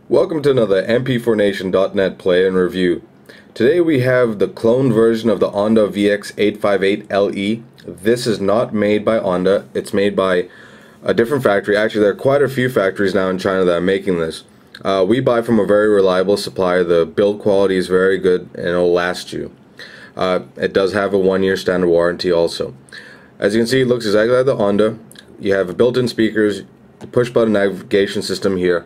Welcome to another MP4Nation.net play and review. Today we have the cloned version of the Onda VX858LE. This is not made by Onda, it's made by a different factory. Actually, there are quite a few factories now in China that are making this. We buy from a very reliable supplier. The build quality is very good and it'll last you. It does have a 1-year standard warranty also. As you can see, it looks exactly like the Onda. You have built-in speakers, push button navigation system here,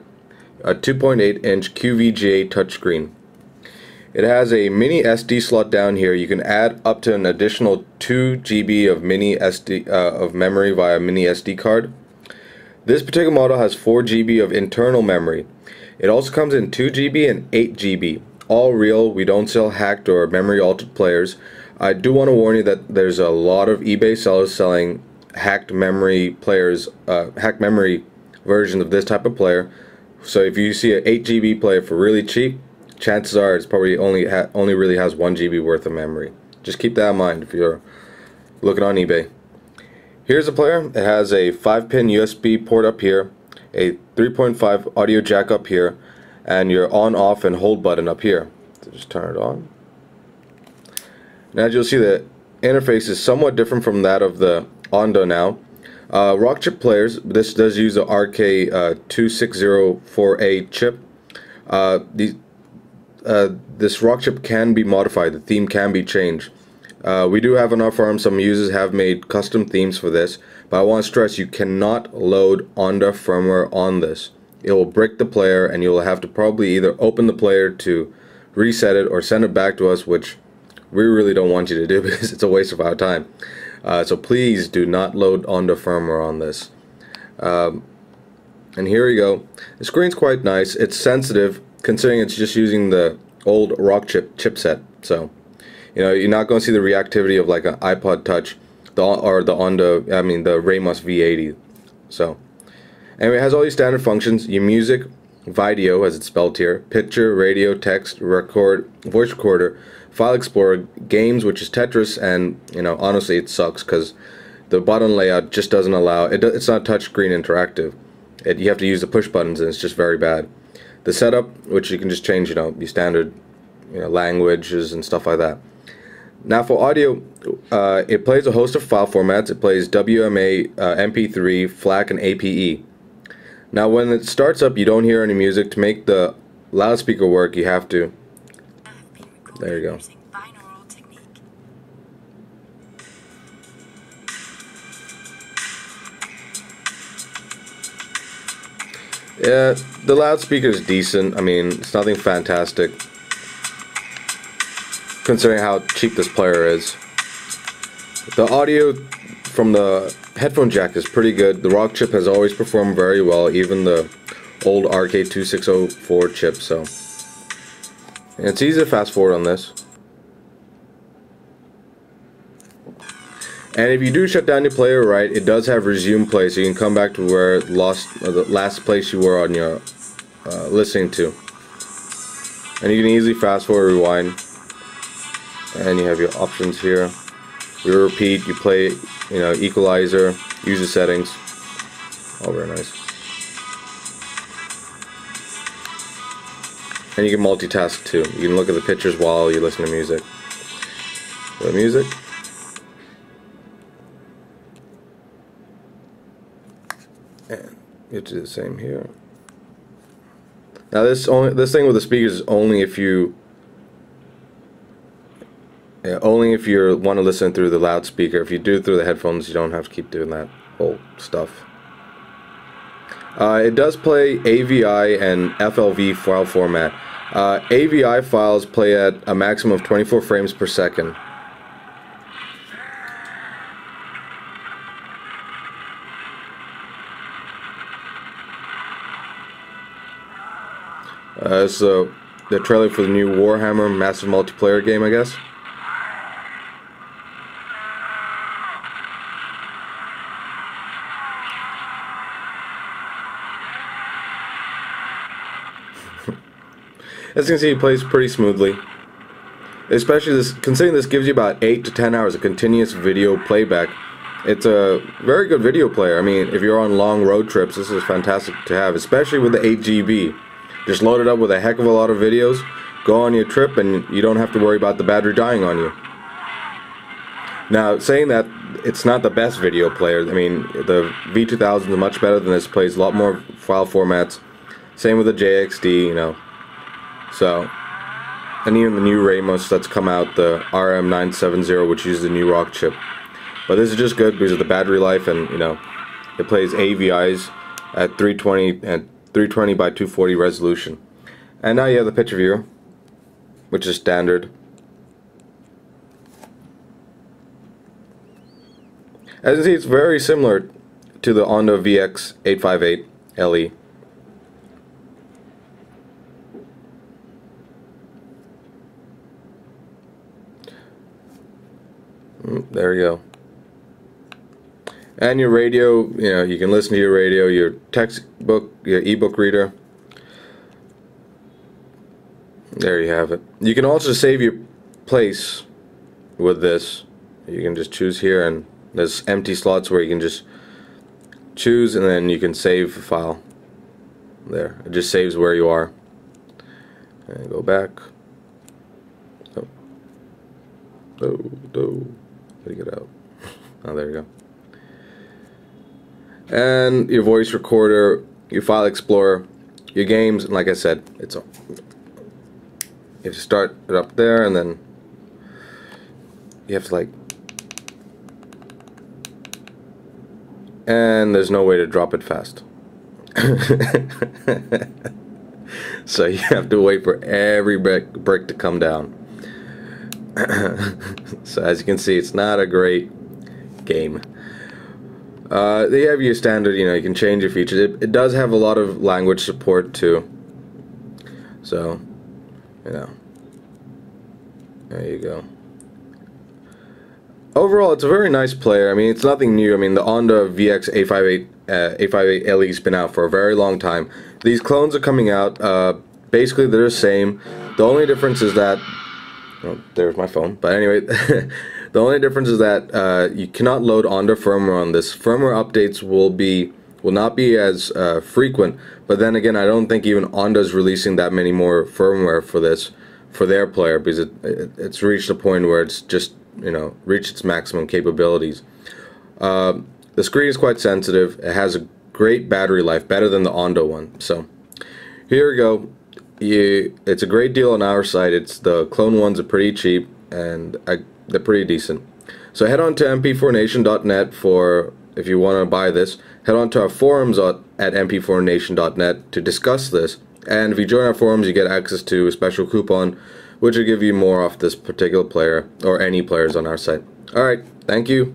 a 2.8-inch QVGA touchscreen. It has a mini SD slot down here. You can add up to an additional 2 GB of mini SD of memory via mini SD card. This particular model has 4 GB of internal memory. It also comes in 2 GB and 8 GB. All real. We don't sell hacked or memory altered players. I do want to warn you that there's a lot of eBay sellers selling hacked memory players, hacked memory versions of this type of player. So if you see an 8 GB player for really cheap, chances are it's probably only really has 1 GB worth of memory. Just keep that in mind if you're looking on eBay. Here's the player. It has a 5-pin USB port up here, a 3.5 audio jack up here, and your on, off, and hold button up here. So just turn it on. Now as you'll see, the interface is somewhat different from that of the Onda now. Rock chip players, this does use the RK2604A chip. This rock chip can be modified, the theme can be changed. We do have on our farm, some users have made custom themes for this, but I want to stress you cannot load Onda firmware on this. It will brick the player and you'll have to probably either open the player to reset it or send it back to us, which we really don't want you to do because it's a waste of our time. So please do not load Onda firmware on this. And here you go. The screen's quite nice. It's sensitive considering it's just using the old rock chip chipset. So, you know, you're not going to see the reactivity of like an iPod Touch or the Onda, I mean the Ramos V80. So, anyway, it has all these standard functions. Your music, video as it's spelled here, picture, radio, text, record, voice recorder, file explorer, games, which is Tetris, and you know, honestly it sucks because the button layout just doesn't allow it. It's not touchscreen interactive. You have to use the push buttons and it's just very bad. The setup, which you can just change, you know, your standard, you know, languages and stuff like that. Now for audio, it plays a host of file formats. It plays WMA, MP3, FLAC, and APE. Now when it starts up, you don't hear any music. To make the loudspeaker work, you have to. There you go. Yeah, the loudspeaker is decent. I mean, it's nothing fantastic considering how cheap this player is. The audio from the headphone jack is pretty good. The rock chip has always performed very well, even the old RK2604 chip, so. And it's easy to fast forward on this. And if you do shut down your player right, it does have resume play, so you can come back to where the last place you were on your listening to. And you can easily fast forward, rewind, and you have your options here. You repeat, you play, you know, equalizer, user settings. All very nice. And you can multitask too. You can look at the pictures while you listen to music. The music. And you do the same here. Now this thing with the speakers is only if you want to listen through the loudspeaker. If you do it through the headphones, you don't have to keep doing that whole stuff. It does play AVI and FLV file format. AVI files play at a maximum of 24 frames per second. So the trailer for the new Warhammer massive multiplayer game, I guess. As you can see, it plays pretty smoothly. Especially considering this gives you about 8 to 10 hours of continuous video playback. It's a very good video player. I mean, if you're on long road trips, this is fantastic to have, especially with the 8 GB. Just load it up with a heck of a lot of videos, go on your trip, and you don't have to worry about the battery dying on you. Now, saying that, it's not the best video player. I mean, the V2000 is much better than this. Plays a lot more file formats. Same with the JXD, you know. So, and even the new Ramos that's come out, the RM970, which uses the new Rock chip. But this is just good because of the battery life, and you know, it plays AVIs at 320 by 240 resolution. And now you have the picture viewer, which is standard. As you see, it's very similar to the Onda VX858LE. There you go. And your radio, you know, you can listen to your radio, your textbook, your ebook reader. There you have it. You can also save your place with this. You can just choose here, and there's empty slots where you can just choose, and then you can save a file. There, it just saves where you are. And go back. Oh, how do you get out? Oh, there you go. And your voice recorder, your file explorer, your games, and like I said, it's all. You have to start it up there, and then you have to like, and there's no way to drop it fast. So you have to wait for every brick to come down. So as you can see, it's not a great game. They have your standard, you know, you can change your features. It does have a lot of language support too. So, you know, there you go. Overall, it's a very nice player. I mean, it's nothing new. I mean, the Onda VX858LE has been out for a very long time. These clones are coming out. Basically, they're the same. The only difference is that, oh, there's my phone. But anyway, the only difference is that you cannot load Onda firmware on this. Firmware updates will not be as frequent. But then again, I don't think even Onda is releasing that many more firmware for this, for their player, because it's reached a point where it's just, you know, reached its maximum capabilities. The screen is quite sensitive. It has a great battery life, better than the Onda one. So here we go. It's a great deal on our side. The clone ones are pretty cheap, and they're pretty decent. So head on to mp4nation.net for, if you want to buy this. Head on to our forums at mp4nation.net to discuss this. And if you join our forums, you get access to a special coupon, which will give you more off this particular player, or any players on our site. Alright, thank you.